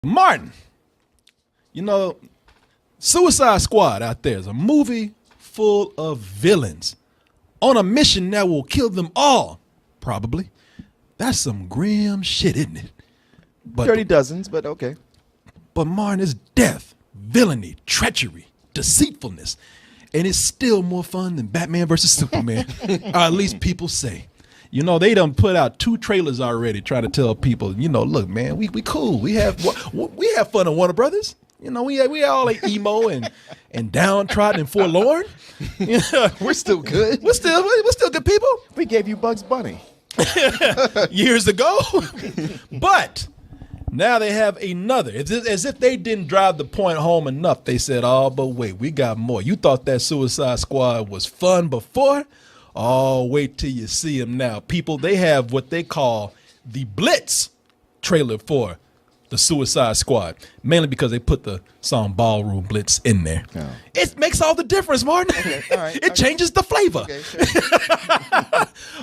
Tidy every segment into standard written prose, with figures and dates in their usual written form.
Martin, you know, Suicide Squad out there is a movie full of villains on a mission that will kill them all, probably. That's some grim shit, isn't it? But, Dirty dozens, but okay. But Martin, is death, villainy, treachery, deceitfulness, and it's still more fun than Batman versus Superman, or at least people say. You know, they done put out 2 trailers already trying to tell people, you know, look, man, we cool. We have fun on Warner Brothers. You know, we all like emo and downtrodden and forlorn. We're still good. We're still good people. We gave you Bugs Bunny years ago. But now they have another. It's as if they didn't drive the point home enough. They said, oh, but wait, we got more. You thought that Suicide Squad was fun before? Oh, wait till you see them now. People, they have what they call the Blitz trailer for the Suicide Squad, mainly because they put the song Ballroom Blitz in there. Oh. It makes all the difference, Martin. Okay, all right, it changes the flavor. Okay, sure.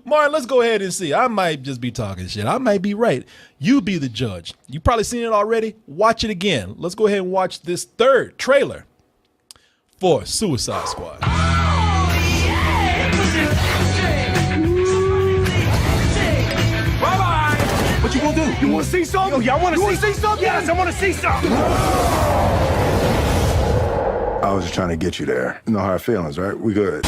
Martin, let's go ahead and see. I might just be talking shit. I might be right. You be the judge. You probably seen it already. Watch it again. Let's go ahead and watch this 3rd trailer for Suicide Squad. What you gonna do? You wanna see something? Yo, y'all wanna see something? Yes, I wanna see something. I was just trying to get you there. You know how our feelings, right? We good.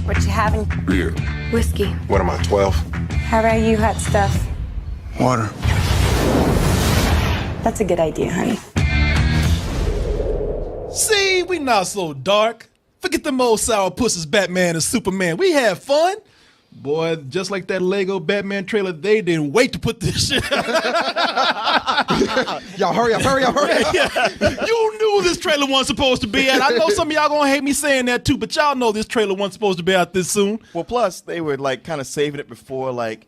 What you having? Beer. Whiskey. What am I, 12? How about you, hot stuff? Water. That's a good idea, honey. See, we not so dark. Forget them old sour pussies, Batman and Superman. We have fun. Boy, just like that Lego Batman trailer, they didn't wait to put this shit out. Y'all hurry up. Yeah. You knew this trailer wasn't supposed to be out. I know some of y'all gonna hate me saying that too, but y'all know this trailer wasn't supposed to be out this soon. Well, plus, they were like kind of saving it before, like,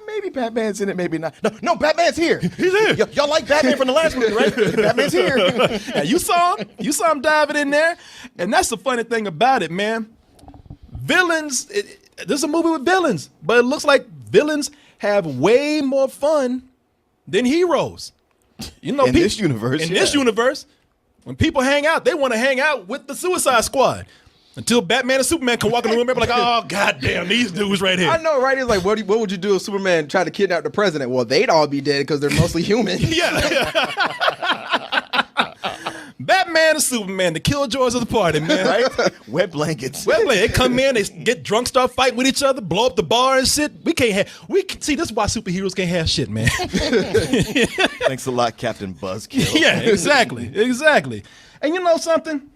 maybe Batman's in it, maybe not. No, Batman's here. He's here. Y'all like Batman from the last movie, right? Batman's here. Yeah, you saw him diving in there. And that's the funny thing about it, man. Villains, this is a movie with villains, but it looks like villains have way more fun than heroes. You know, in this universe. In this universe, when people hang out, they want to hang out with the Suicide Squad. Until Batman and Superman can walk in the room and be like, oh, goddamn, these dudes right here. I know, right? It's like, what would you do if Superman tried to kidnap the president? Well, they'd all be dead because they're mostly human. Yeah. Batman and Superman, the killjoys of the party, man. Right? Wet blankets. They come in, they get drunk, start fighting with each other, blow up the bar and shit. See, this is why superheroes can't have shit, man. Thanks a lot, Captain Buzzkill. Yeah, exactly. And you know something?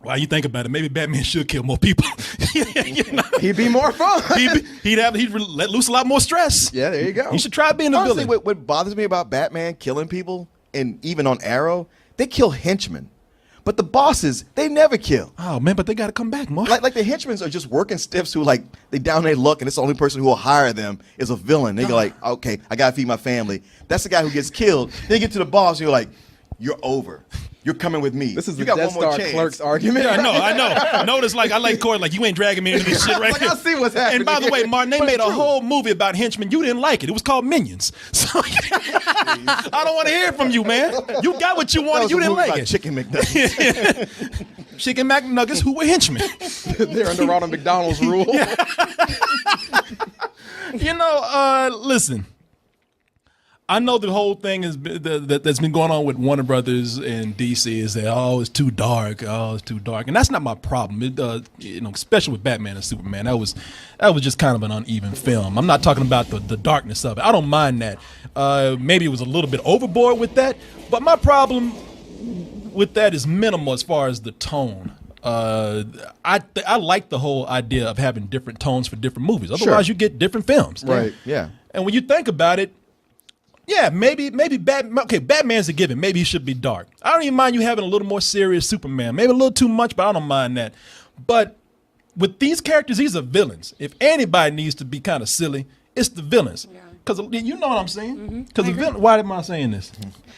While you think about it, maybe Batman should kill more people. You know? He'd be more fun. He'd let loose a lot more stress. Yeah, there you go. He should try being a Honestly, villain. what bothers me about Batman killing people, and even on Arrow, they kill henchmen. But the bosses, they never kill. Oh, man, but they got to come back, Mark. Like the henchmen are just working stiffs who, like, they down their luck, and it's the only person who will hire them is a villain. They go like, okay, I got to feed my family. That's the guy who gets killed. Then you get to the boss, and you're like, you're over. You're coming with me. This is you the Death Star clerk's argument. Yeah, I know. Notice, like, I like Korey, like, you ain't dragging me into this shit right like, here. I see what's happening. And by the way, Martin, they made a whole movie about henchmen. You didn't like it. It was called Minions. So I don't want to hear from you, man. You got what you wanted. You didn't like it. Chicken McNuggets. Chicken McNuggets who were henchmen. They're under Ronald McDonald's rule. You know, listen. I know the whole thing that's been going on with Warner Brothers and DC is that it's too dark. Oh, it's too dark, and that's not my problem. Especially with Batman and Superman, that was just kind of an uneven film. I'm not talking about the darkness of it. I don't mind that. Maybe it was a little bit overboard with that, but my problem with that is minimal as far as the tone. I like the whole idea of having different tones for different movies. Otherwise, you get different films. Right. Yeah. And when you think about it. Yeah, maybe Batman's a given. Maybe he should be dark. I don't even mind you having a little more serious Superman. Maybe a little too much, but I don't mind that. But with these characters, these are villains. If anybody needs to be kind of silly, it's the villains. Because you know what I'm saying? Because why am I saying this?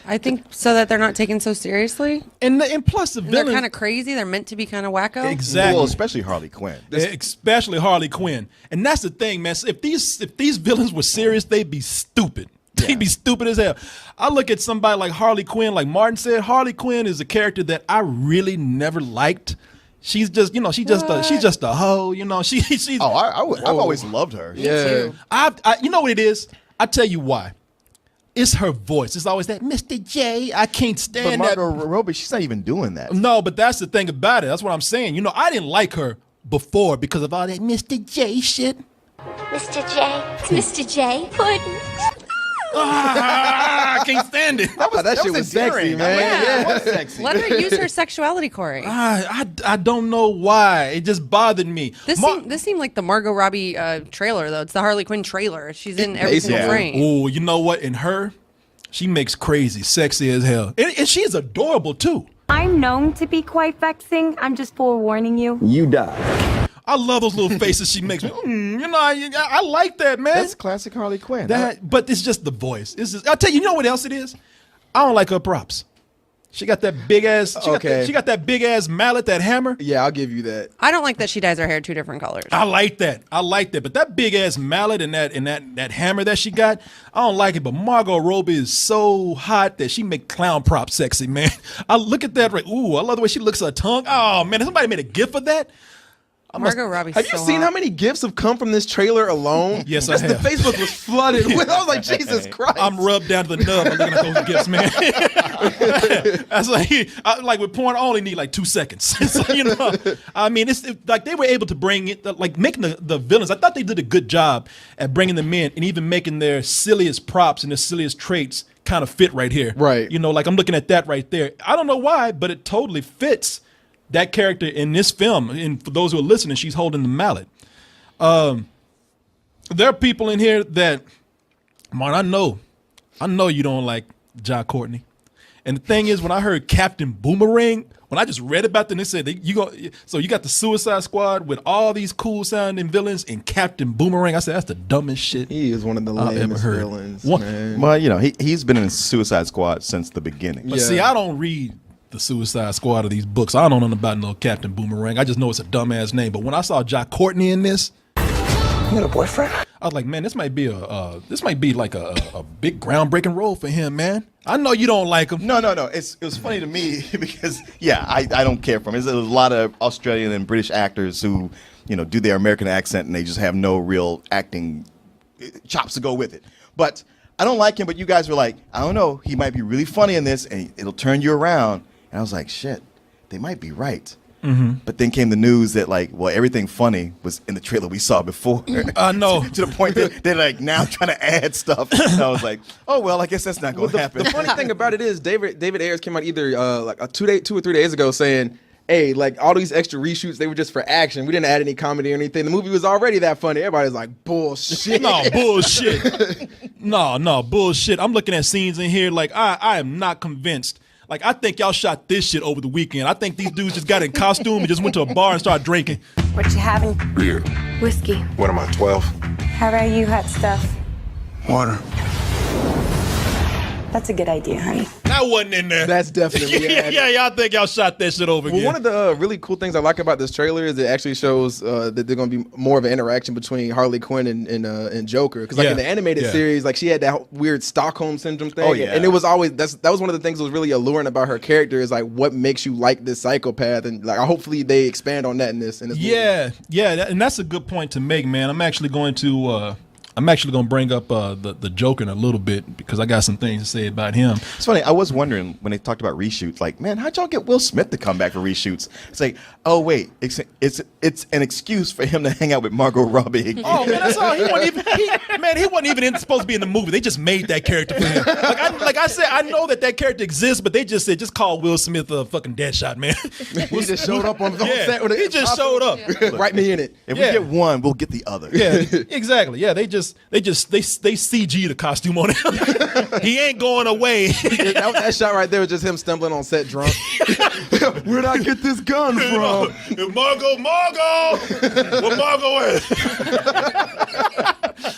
I think so that they're not taken so seriously. And plus the villains. They're kind of crazy. They're meant to be kind of wacko. Exactly. Well, especially Harley Quinn. Especially Harley Quinn. And that's the thing, man. If these villains were serious, they'd be stupid. They'd be stupid as hell. I look at somebody like Harley Quinn, like Martin said. Harley Quinn is a character that I really never liked. She's just, she's just a hoe. She's. Oh, I've always loved her. Yeah. You know what it is? I tell you why. It's her voice. It's always that Mr. J. I can't But stand that. Margot Robbie, she's not even doing that. No, but that's the thing about it. That's what I'm saying. I didn't like her before because of all that Mr. J shit. Mr. J. It's Mr. J. Puddin'. I can't stand it. That shit was sexy, endearing. man. Yeah. That was sexy. Let her use her sexuality, Corey. I don't know why. It just bothered me. This seemed like the Margot Robbie trailer, though. It's the Harley Quinn trailer. She's in every single basically. frame. Oh, you know what? In her, she makes crazy, sexy as hell. And she's adorable, too. I'm known to be quite vexing. I'm just forewarning you. You die. I love those little faces she makes. I like that, man. That's classic Harley Quinn. But it's just the voice. I'll tell you, you know what else it is? I don't like her props. She got that big ass. She got that big ass mallet, that hammer. Yeah, I'll give you that. I don't like that she dyes her hair 2 different colors. I like that. But that big ass mallet and that hammer that she got, I don't like it. But Margot Robbie is so hot that she make clown props sexy, man. I look at that. Ooh, I love the way she looks at her tongue. Oh man, somebody made a gif of that. Margot Robbie's Have you so seen hot. how many gifs have come from this trailer alone? Yes, I The have. Facebook was flooded with. I was like, Jesus Christ. I'm rubbed down to the nub looking at those gifts, man. That's like with porn, I only need like 2 seconds. So, I mean, it's like they were able to bring it, like making the villains. I thought they did a good job at bringing them in and even making their silliest props and their silliest traits kind of fit right here. Right. Like I'm looking at that right there. I don't know why, but it totally fits that character in this film. And for those who are listening, she's holding the mallet. There are people in here that, man, I know you don't like Ja Courtney. And the thing is, when I heard Captain Boomerang, when I just read about them, they said so you got the Suicide Squad with all these cool sounding villains and Captain Boomerang. I said that's the dumbest shit He is one of the I've ever lamest heard. villains, One- man. Well, he's been in Suicide Squad since the beginning. But Yeah. see, I don't read the Suicide Squad of these books. I don't know nothing about no Captain Boomerang. I just know it's a dumbass name. But when I saw Ja Courtney in this, You got a boyfriend? I was like, man, this might be like a big groundbreaking role for him, man. I know you don't like him. No. It was funny to me because I don't care for him. There's a lot of Australian and British actors who do their American accent and they just have no real acting chops to go with it. But I don't like him. But you guys were like, I don't know, he might be really funny in this and it'll turn you around. And I was like, shit, they might be right. Mm-hmm. But then came the news that everything funny was in the trailer we saw before. I know. to the point that they're like now trying to add stuff. And I was like, oh well, I guess that's not going to happen. The funny thing about it is David Ayers came out either 2 or 3 days ago saying, hey, all these extra reshoots, they were just for action. We didn't add any comedy or anything. The movie was already that funny. Everybody's like, bullshit. No, bullshit. No, bullshit. I'm looking at scenes in here I am not convinced. I think y'all shot this shit over the weekend. I think these dudes just got in costume and just went to a bar and started drinking. What you having? Beer. Whiskey. What am I, 12? How about you, hot stuff? Water. That's a good idea, honey. That wasn't in there. That's definitely yeah, y'all think y'all shot that shit over again. Well, one of the really cool things I like about this trailer is it actually shows that there's going to be more of an interaction between Harley Quinn and Joker. Because in the animated series, she had that weird Stockholm syndrome thing. Oh, yeah. And it was always that was one of the things that was really alluring about her character is what makes you like this psychopath. And hopefully they expand on that in this movie. Yeah, and that's a good point to make, man. I'm actually going to bring up the Joker in a little bit because I got some things to say about him. It's funny. I was wondering when they talked about reshoots, man, how'd y'all get Will Smith to come back for reshoots? It's like, oh wait, it's an excuse for him to hang out with Margot Robbie again. Oh man, that's all. He wasn't even supposed to be in the movie. They just made that character for him. Like I said, I know that character exists, but they just said just call Will Smith a fucking Deadshot, man. He just showed up on set with it. He just showed up. Write me in it. If we get one, we'll get the other. Yeah, exactly. Yeah, they CG the costume on him. He ain't going away. that shot right there was just him stumbling on set drunk. Where'd I get this gun from? Margot, where Margot is?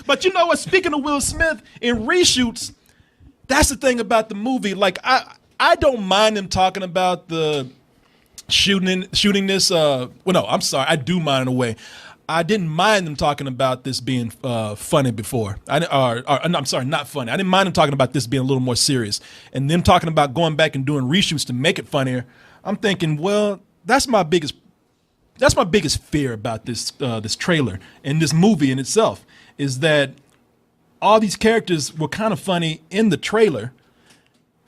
But you know what? Speaking of Will Smith in reshoots, that's the thing about the movie. I don't mind them talking about the shooting this. No, I'm sorry, I do mind in a way. I didn't mind them talking about this being funny before. I'm sorry, not funny. I didn't mind them talking about this being a little more serious. And them talking about going back and doing reshoots to make it funnier. I'm thinking, well, that's my biggest fear about this this trailer and this movie in itself is that all these characters were kind of funny in the trailer,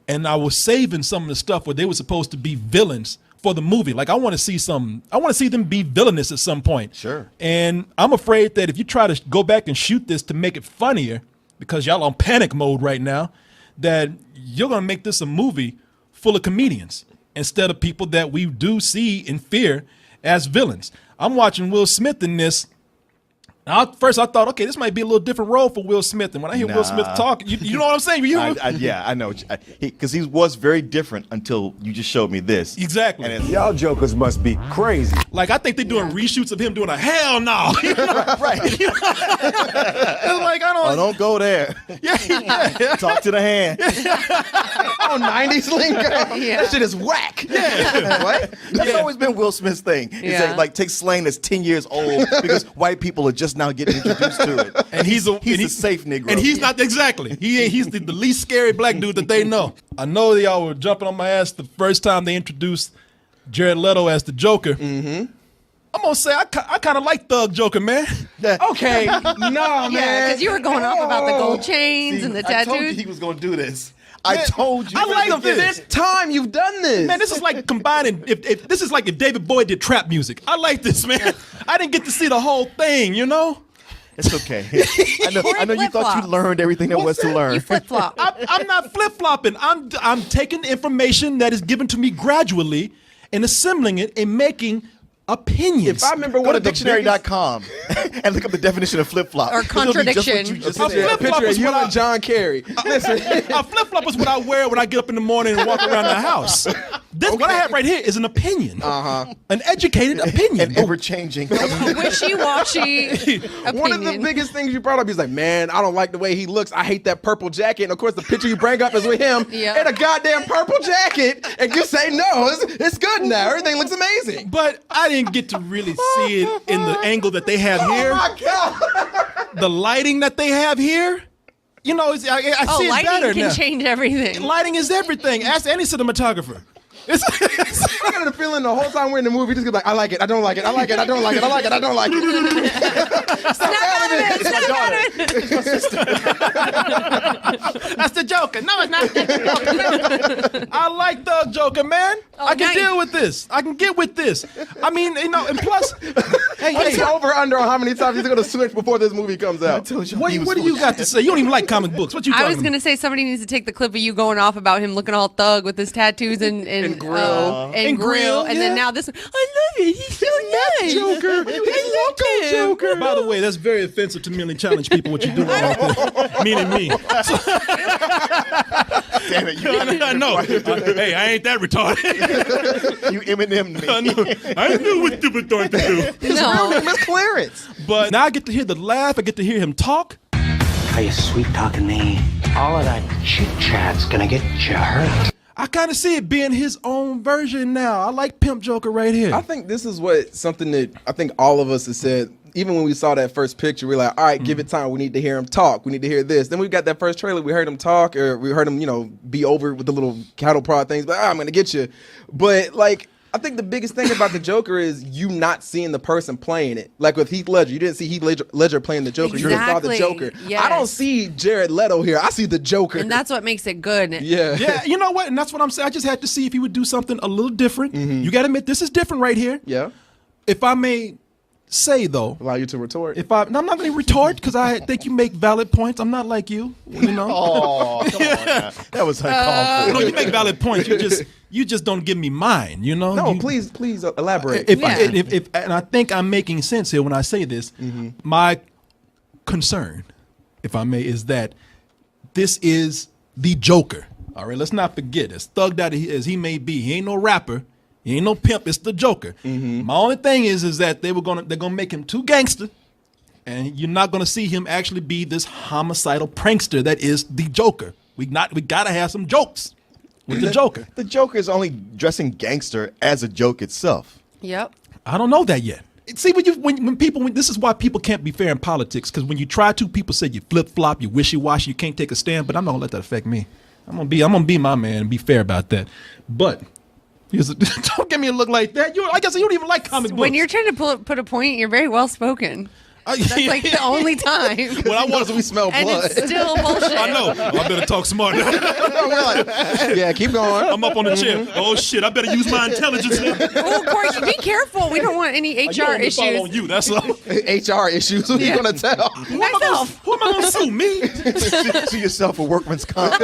and I was saving some of the stuff where they were supposed to be villains for the movie. Like I want to see them be villainous at some point. Sure. And I'm afraid that if you try to go back and shoot this to make it funnier, because y'all on panic mode right now, that you're gonna make this a movie full of comedians instead of people that we do see and fear as villains. I'm watching Will Smith in this. Now, first, I thought, okay, this might be a little different role for Will Smith. And when I hear Will Smith talk, you know what I'm saying? I know. Because he was very different until you just showed me this. Exactly. And Y'all jokers must be crazy. Like, I think they're doing reshoots of him doing a hell no. You know? right. It's like, don't go there. Yeah. Talk to the hand. Oh, 90s lingo. That shit is whack. Yeah. What? That's always been Will Smith's thing. It's like take slang that's 10 years old because white people are just now getting introduced to it. And he's a safe Negro. And he's not exactly. He's the least scary black dude that they know. I know y'all were jumping on my ass the first time they introduced Jared Leto as the Joker. Mm-hmm. I'm gonna say I kind of like Thug Joker, man. Okay, no, man. Yeah, because you were going off about the gold chains and the I told you tattoos. he was gonna do this. I told you. I like this time you've done this. Man, this is like combining. If this is like if David Bowie did trap music. I like this, man. I didn't get to see the whole thing, you know. It's okay. I know you thought you learned everything there was to learn. You flip flop. I'm not flip flopping. I'm taking information that is given to me gradually and assembling it and making opinions. If I remember Go one to of the dictionary.com and look up the definition of flip flop. Or contradiction. flip-flop picture of is you what I- and John Kerry. Listen, A flip flop is what I wear when I get up in the morning and walk around the house. This what I have right here is an opinion, an educated opinion, and ever changing. Wishy-washy opinion. one of the biggest things you brought up, he's like, man, I don't like the way he looks. I hate that purple jacket. And of course, the picture you bring up is with him Yeah. in a goddamn purple jacket. And you say, no, it's good now. Everything looks amazing. But I didn't get to really see it in the angle that they have here. Oh my God. The lighting that they have here, you know, I see it lighting better can now. change everything. Lighting is everything. Ask any cinematographer. I got the feeling the whole time we're in the movie, just like, I like it, I don't like it, I like it, I don't like it, I like it, I don't like it. Snap out of it. Snap out of it. That's the Joker. No, it's not. That's the Joker. I like the Joker, man. Oh, I can nice. deal with this. I can get with this. I mean, you know, and plus, What's the over under on how many times he's gonna switch before this movie comes out? what do you got to say? You don't even like comic books. What you talking I was about? gonna say somebody needs to take the clip of you going off about him looking all thug with his tattoos and grill. and grill, and yeah. then now this one. I love it. He's so nice. Joker. I love him. Joker. By the way, that's very offensive to merely challenge people what you're doing right there. Meaning me. So, Damn it. I know. Hey, I ain't that retarded. You Eminem me. I know. I knew what you were going to do. No. Miss Clarence. But now I get to hear the laugh. I get to hear him talk. Are you sweet talking me? All of that chit chat's gonna get you hurt. I kind of see it being his own version now. I like Pimp Joker right here. I think this is something that I think all of us have said. Even when we saw that first picture, we're like, all right, give it time. We need to hear him talk. We need to hear this. Then we got that first trailer. We heard him talk, or we heard him, be over with the little cattle prod things. But I'm gonna get you. But like, I think the biggest thing about the Joker is you not seeing the person playing it. Like with Heath Ledger, you didn't see Heath Ledger playing the Joker. You just saw the Exactly. Joker. Yes. I don't see Jared Leto here. I see the Joker. And that's what makes it good. yeah. Yeah, you know what? And that's what I'm saying. I just had to see if he would do something a little different. You got to admit, this is different right here. Yeah. If I may say, though, Allow you to retort. I'm not going to retort because I think you make valid points. I'm not like you, you know. Oh, come on now. That was uncalled for. No, you make valid points. You just don't give me mine, you know. No, please elaborate. And I think I'm making sense here when I say this. My concern, if I may, is that this is the Joker. All right, let's not forget, as thugged out as he may be, he ain't no rapper, he ain't no pimp. It's the Joker. My only thing is that they're gonna make him too gangster, and you're not gonna see him actually be this homicidal prankster that is the Joker. We gotta have some jokes with the Joker. The Joker is only dressing gangster as a joke itself. Yep. I don't know that yet. see when people this is why people can't be fair in politics, because when you try to, people say you flip flop, you wishy washy, you can't take a stand. But I'm not gonna let that affect me. I'm gonna be my man and be fair about that. But don't give me a look like that. I guess you don't even like comic books. When you're trying to put a point, you're very well spoken. That's like the only time. When I want, we smell and blood. it's still bullshit. I know. I better talk smart. Yeah, keep going. I'm up on the chair. Oh shit! I better use my intelligence now. Oh, Corey, be careful. We don't want any HR issues. On you. That's all. HR issues. Who you gonna tell? Myself. Who am I gonna sue? Me? Sue yourself for workman's comp.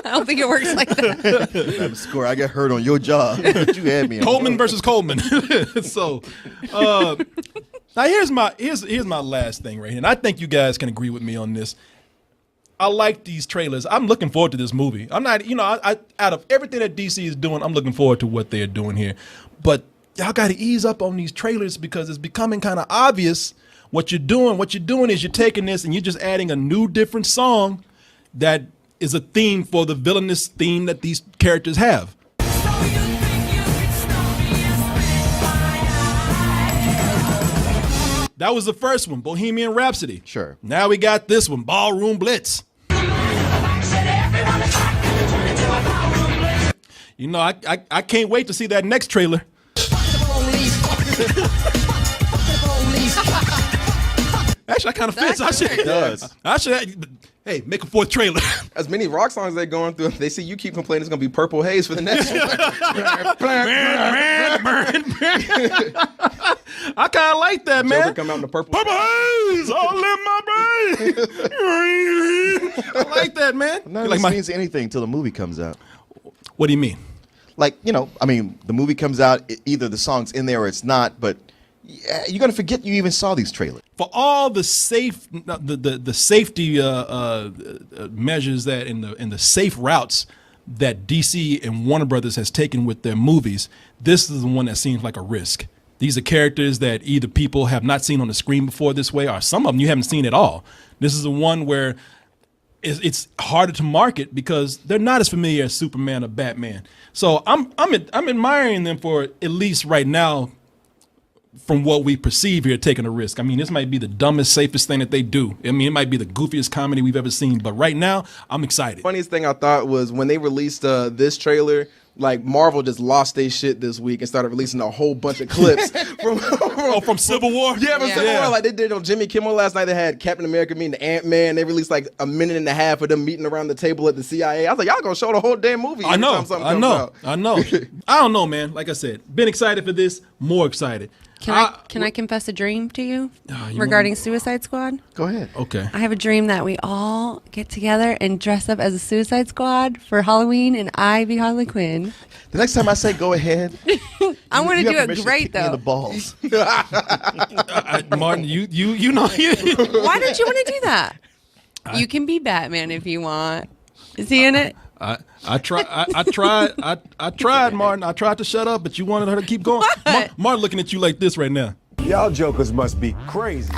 I don't think it works like that. Score. I get hurt on your job. You had me. Coleman versus Coleman. So, now here's my last thing right here, and I think you guys can agree with me on this. I like these trailers. I'm looking forward to this movie. I'm not, I out of everything that DC is doing, I'm looking forward to what they're doing here. But y'all got to ease up on these trailers because it's becoming kind of obvious what you're doing. What you're doing is you're taking this and you're just adding a new, different song that is a theme for the villainous theme that these characters have. That was the first one, Bohemian Rhapsody. Sure. Now we got this one, Ballroom Blitz. You know, I can't wait to see that next trailer. Actually, I kind of fits. I should. Hey, make a fourth trailer. As many rock songs they're going through, they see you keep complaining it's gonna be Purple Haze for the next one. I kind of like that, man. Joker come out in the purple Haze all in my brain. I like that, man. None of this means anything until the movie comes out. What do you mean? Like, the movie comes out, either the song's in there or it's not, but you're going to forget you even saw these trailers. For all the safety measures that in the safe routes that DC and Warner Brothers has taken with their movies, this is the one that seems like a risk. These are characters that either people have not seen on the screen before this way, or some of them you haven't seen at all. This is the one where it's harder to market because they're not as familiar as Superman or Batman. So I'm admiring them for, at least right now, from what we perceive here, taking a risk. I mean, this might be the dumbest, safest thing that they do. I mean, it might be the goofiest comedy we've ever seen. But right now, I'm excited. Funniest thing I thought was when they released this trailer, like Marvel just lost their shit this week and started releasing a whole bunch of clips from Civil War. Yeah, from Civil War. Like they did on Jimmy Kimmel last night. They had Captain America meeting the Ant-Man. They released like a minute and a half of them meeting around the table at the CIA. I was like, y'all gonna show the whole damn movie. I know. I don't know, man. Like I said, been excited for this. More excited. Can I confess a dream to you regarding Suicide Squad? Go ahead. Okay. I have a dream that we all get together and dress up as a Suicide Squad for Halloween, and I be Harley Quinn. The next time I say go ahead, I want to do it great me in though. the balls. Martin, you know. Why don't you want to do that? You can be Batman if you want. Is he in it? I tried, Martin. I tried to shut up, but you wanted her to keep going. Martin looking at you like this right now. Y'all jokers must be crazy.